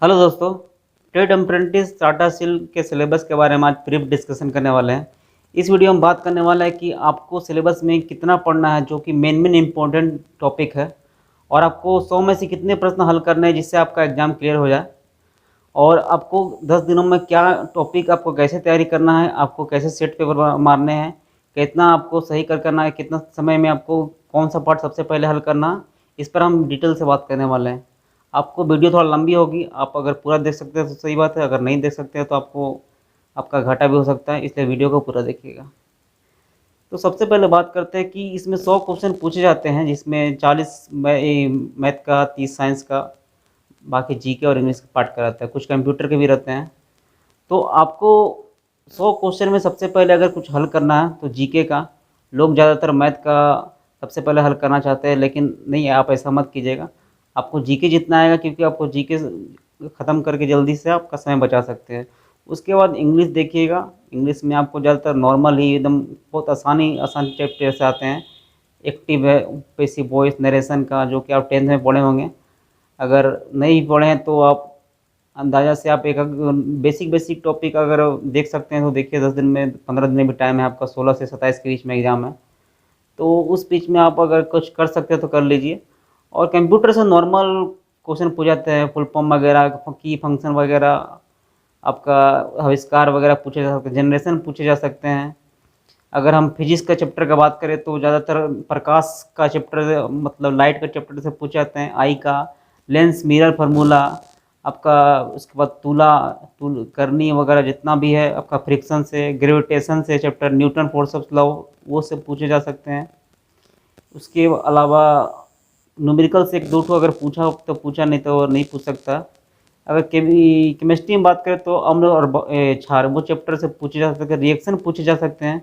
Hello दोस्तों, trade apprentice Tata steel के syllabus के बारे में आज ब्रीफ डिस्कशन करने वाले हैं। इस वीडियो में बात करने वाला है कि आपको सिलेबस में कितना पढ़ना है, जो कि मेन इम्पोर्टेंट टॉपिक है, और आपको 100 में से कितने प्रश्न हल करने हैं जिससे आपका एग्ज़ाम क्लियर हो जाए। और आपको 10 दिनों में क्या टॉपिक, आपको कैसे तैयारी करना है, आपको कैसे सेट पेपर मारने हैं, कितना आपको सही करना है, कितना समय में आपको कौन सा पार्ट सबसे पहले हल करना है, इस पर हम डिटेल से बात करने वाले हैं। आपको वीडियो थोड़ा लंबी होगी, आप अगर पूरा देख सकते हैं तो सही बात है, अगर नहीं देख सकते हैं तो आपका घाटा भी हो सकता है, इसलिए वीडियो को पूरा देखिएगा। तो सबसे पहले बात करते हैं कि इसमें 100 क्वेश्चन पूछे जाते हैं, जिसमें 40 मैथ का, 30 साइंस का, बाकी जीके और इंग्लिश का पार्ट का रहता है, कुछ कंप्यूटर के भी रहते हैं। तो आपको 100 क्वेश्चन में सबसे पहले अगर कुछ हल करना है तो जीके का। लोग ज़्यादातर मैथ का सबसे पहले हल करना चाहते हैं, लेकिन नहीं, आप ऐसा मत कीजिएगा। आपको जीके जितना आएगा, क्योंकि आपको जीके ख़त्म करके जल्दी से आपका समय बचा सकते हैं। उसके बाद इंग्लिश देखिएगा। इंग्लिश में आपको ज़्यादातर नॉर्मल ही एकदम बहुत आसान चैप्टर से आते हैं। एक्टिव है, पैसिव वॉइस, नरेशन का, जो कि आप 10th में पढ़े होंगे। अगर नहीं पढ़े हैं तो आप अंदाज़ा से आप एक बेसिक बेसिक टॉपिक अगर देख सकते हैं तो देखिए। 10 दिन में, 15 दिन में भी टाइम है आपका, 16 से 27 के बीच में एग्ज़ाम है, तो उस बीच में आप अगर कुछ कर सकते हैं तो कर लीजिए। और कंप्यूटर से नॉर्मल क्वेश्चन पूछ जाते हैं, फुल फॉर्म वगैरह, की फंक्शन वगैरह, आपका आविष्कार वगैरह पूछे जा सकते हैं, जनरेशन पूछे जा सकते हैं। अगर हम फिजिक्स का चैप्टर का बात करें तो ज़्यादातर प्रकाश का चैप्टर, मतलब लाइट का चैप्टर से पूछे जाते हैं। आई का, लेंस मिरर फार्मूला, आपका उसके बाद तूल करनी वगैरह जितना भी है आपका, फ्रिक्शन से, ग्रेविटेशन से chapter, Newton force of law, वो सब पूछे जा सकते हैं। उसके अलावा न्यूमेरिकल से एक दो ठो अगर पूछा तो पूछा, नहीं तो नहीं पूछ सकता। अगर केमिस्ट्री में बात करें तो अम्ल और क्षार, वो चैप्टर से पूछे जा सकते हैं। रिएक्शन पूछे जा सकते हैं।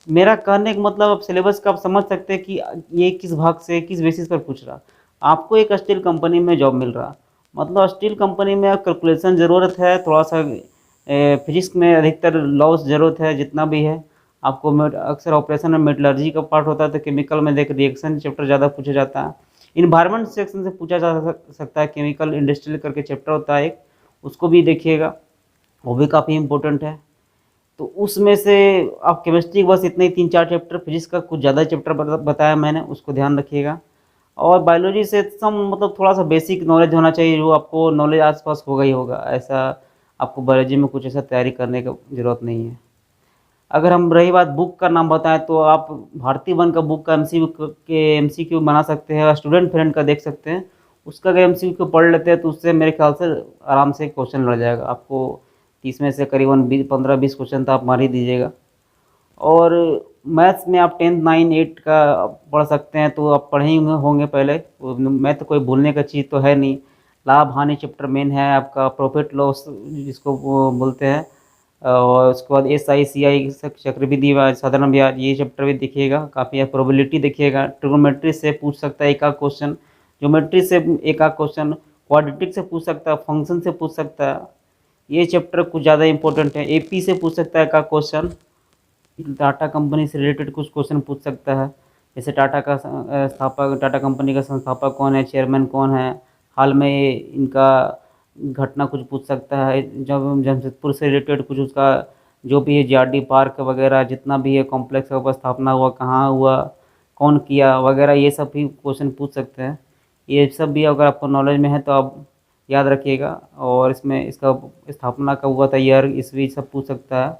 मेरा कहने का मतलब, आप सिलेबस का आप समझ सकते हैं कि ये किस भाग से, किस बेसिस पर पूछ रहा। आपको एक स्टील कंपनी में जॉब मिल रहा, मतलब स्टील कंपनी में कैलकुलेशन ज़रूरत है, थोड़ा सा फिजिक्स में अधिकतर लॉस ज़रूरत है, जितना भी है आपको। अक्सर ऑपरेशन में मेटलर्जी का पार्ट होता है, तो केमिकल में देख रिएक्शन चैप्टर ज़्यादा पूछा जाता है। इन्वायरमेंट सेक्शन से पूछा जा सकता है, केमिकल इंडस्ट्रियल करके चैप्टर होता है एक, उसको भी देखिएगा, वो भी काफ़ी इम्पोर्टेंट है। तो उसमें से आप केमिस्ट्री बस इतने ही 3-4 चैप्टर, फिजिक्स का कुछ ज़्यादा चैप्टर बताया मैंने, उसको ध्यान रखिएगा। और बायोलॉजी से सम मतलब थोड़ा सा बेसिक नॉलेज होना चाहिए, जो आपको नॉलेज आसपास होगा ही होगा, ऐसा आपको बायोलॉजी में कुछ ऐसा तैयारी करने की ज़रूरत नहीं है। अगर हम रही बात बुक का नाम बताएं तो आप भारती वन का बुक का एमसीक्यू बना सकते हैं, स्टूडेंट फ्रेंड का देख सकते हैं। उसका अगर एमसीक्यू पढ़ लेते हैं तो उससे मेरे ख्याल से आराम से क्वेश्चन लड़ जाएगा आपको। 30 में से करीबन 15-20 क्वेश्चन तो आप मार ही दीजिएगा। और मैथ्स में आप 10, 9, 8 का पढ़ सकते हैं, तो आप पढ़े ही होंगे पहले। मैथ कोई भूलने का चीज़ तो है नहीं। लाभ हानि चैप्टर मेन है आपका, प्रॉफिट लॉस जिसको वो बोलते हैं। और उसके बाद SI CI, चक्रवृद्धि ब्याज, साधारण ब्याज, ये चैप्टर भी देखिएगा काफ़ी है। प्रोबेबिलिटी देखिएगा, ट्रिग्नोमेट्री से पूछ सकता है एक आध क्वेश्चन, ज्योमेट्री से एक आध क्वेश्चन, क्वाड्रेटिक से पूछ सकता है, फंक्शन से पूछ सकता है। ये चैप्टर कुछ ज़्यादा इंपॉर्टेंट है। AP से पूछ सकता है एक आध क्वेश्चन। टाटा कंपनी से रिलेटेड कुछ क्वेश्चन पूछ सकता है, जैसे टाटा का संस्थापक, टाटा कंपनी का संस्थापक कौन है, चेयरमैन कौन है, हाल में इनका घटना कुछ पूछ सकता है। जब जमशेदपुर से रिलेटेड कुछ उसका जो भी है, JRD पार्क वगैरह जितना भी है, कॉम्प्लेक्स का स्थापना हुआ, कहाँ हुआ, कौन किया वगैरह, ये सब भी क्वेश्चन पूछ सकते हैं। ये सब भी अगर आपको नॉलेज में है तो आप याद रखिएगा। और इसमें इसका स्थापना कब हुआ था, ईयर, ईस्वी, सब पूछ सकता है।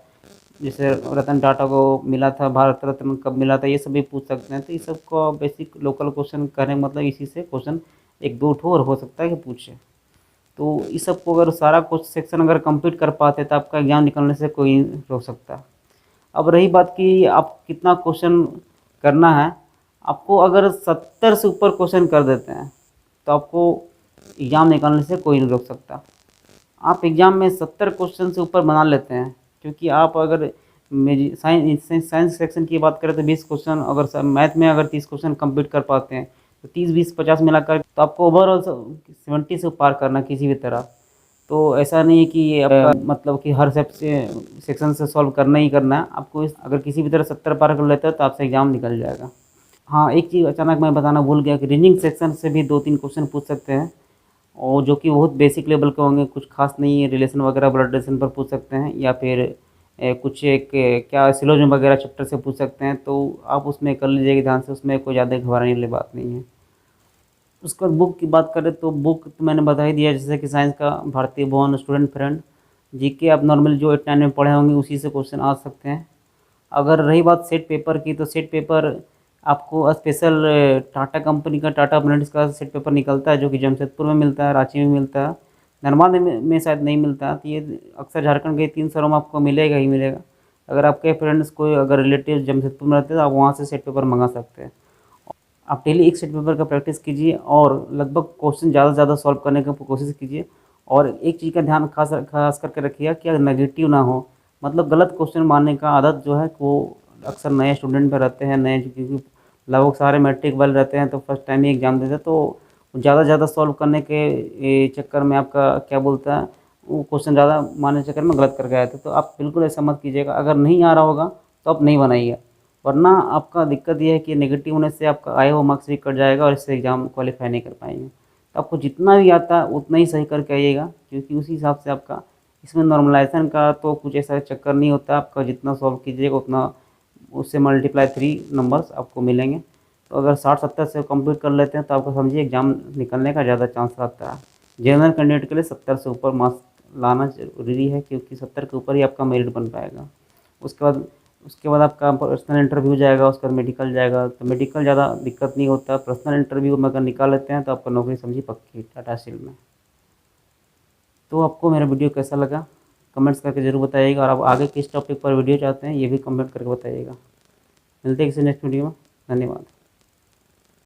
जैसे रतन टाटा को मिला था भारत रत्न, कब मिला था, ये सब भी पूछ सकते हैं। तो ये सब को बेसिक लोकल क्वेश्चन करने मतलब इसी से क्वेश्चन एक दो ठो और हो सकता है कि पूछे। तो इस सब को अगर सारा कुछ सेक्शन अगर कंप्लीट कर पाते तो आपका एग्जाम निकलने से कोई नहीं रोक सकता। अब रही बात कि आप कितना क्वेश्चन करना है, आपको अगर 70 से ऊपर क्वेश्चन कर देते हैं तो आपको एग्ज़ाम निकालने से कोई नहीं रोक सकता। आप एग्ज़ाम में 70 क्वेश्चन से ऊपर बना लेते हैं, क्योंकि आप अगर मेरी साइंस सेक्शन की बात करें तो 20 क्वेश्चन, अगर मैथ में अगर 30 क्वेश्चन कंप्लीट कर पाते हैं तो 30, 20, 50 मिलाकर तो आपको ओवरऑल 70 से पार करना किसी भी तरह। तो ऐसा नहीं है कि ये आपका मतलब कि हर सेक्शन से सॉल्व करना ही करना है आपको। अगर किसी भी तरह 70 पार कर लेते हैं तो आपसे एग्ज़ाम निकल जाएगा। हाँ, एक चीज़ अचानक मैं बताना भूल गया कि रीजनिंग सेक्शन से भी 2-3 क्वेश्चन पूछ सकते हैं। और जो कि बहुत बेसिक लेवल के होंगे, कुछ खास नहीं है, रिलेशन वगैरह ब्लड रिलेशन पर पूछ सकते हैं, या फिर कुछ एक क्या सिलोजिज्म वगैरह चैप्टर से पूछ सकते हैं। तो आप उसमें कर लीजिएगा ध्यान से, उसमें कोई ज़्यादा घबराने वाली बात नहीं है। उसके बाद बुक की बात करें तो बुक तो मैंने बता ही दिया, जैसे कि साइंस का भारतीय भवन, स्टूडेंट फ्रेंड, जीके आप नॉर्मल जो 8 9 में पढ़े होंगे उसी से क्वेश्चन आ सकते हैं। अगर रही बात सेट पेपर की, तो सेट पेपर आपको स्पेशल टाटा कंपनी का, टाटा ब्लेंड्स का सेट पेपर निकलता है, जो कि जमशेदपुर में मिलता है, रांची में मिलता है, धनबाद में शायद नहीं मिलता। तो ये अक्सर झारखंड के 3 शहरों में आपको मिलेगा ही मिलेगा। अगर आपके फ्रेंड्स कोई अगर रिलेटिव जमशेदपुर में रहते हैं तो आप वहाँ से सेट पेपर मंगा सकते हैं। आप डेली एक सेट पेपर का प्रैक्टिस कीजिए और लगभग क्वेश्चन ज़्यादा से ज़्यादा सॉल्व करने की कोशिश कीजिए। और एक चीज़ का ध्यान खास खास करके रखिए कि नेगेटिव ना हो, मतलब गलत क्वेश्चन मारने का आदत जो है वो अक्सर नए स्टूडेंट पे रहते हैं, नए, क्योंकि लगभग सारे मैट्रिक वाले रहते हैं तो फर्स्ट टाइम ही एग्ज़ाम देते हैं, तो ज़्यादा से ज़्यादा सॉल्व करने के चक्कर में आपका क्या बोलता है, वो क्वेश्चन ज़्यादा मारने के चक्कर में गलत करके आए थे। तो आप बिल्कुल ऐसा मत कीजिएगा। अगर नहीं आ रहा होगा तो आप नहीं बनाइए, वरना आपका दिक्कत ये है कि नेगेटिव होने से आपका आया हुआ मार्क्स भी कट जाएगा और इससे एग्ज़ाम क्वालिफाई नहीं कर पाएंगे। तो आपको जितना भी आता है उतना ही सही करके आइएगा, क्योंकि उसी हिसाब से आपका इसमें नॉर्मलाइजेशन का तो कुछ ऐसा चक्कर नहीं होता। आपका जितना सॉल्व कीजिएगा उतना उससे मल्टीप्लाई 3 नंबर्स आपको मिलेंगे। तो अगर 60-70 से कंप्लीट कर लेते हैं तो आपको समझिए एग्ज़ाम निकलने का ज़्यादा चांस रहता है। जनरल कैंडिडेट के लिए 70 से ऊपर मार्क्स लाना ज़रूरी है, क्योंकि 70 के ऊपर ही आपका मेरिट बन पाएगा। उसके बाद आपका पर्सनल इंटरव्यू जाएगा, उसके बाद मेडिकल जाएगा। तो मेडिकल ज़्यादा दिक्कत नहीं होता, पर्सनल इंटरव्यू में अगर निकाल लेते हैं तो आपका नौकरी समझिए पक्की टाटा स्टील में। तो आपको मेरा वीडियो कैसा लगा कमेंट्स करके ज़रूर बताइएगा, और आप आगे किस टॉपिक पर वीडियो चाहते हैं ये भी कमेंट करके बताइएगा। मिलते हैं किसी नेक्स्ट वीडियो में। धन्यवाद।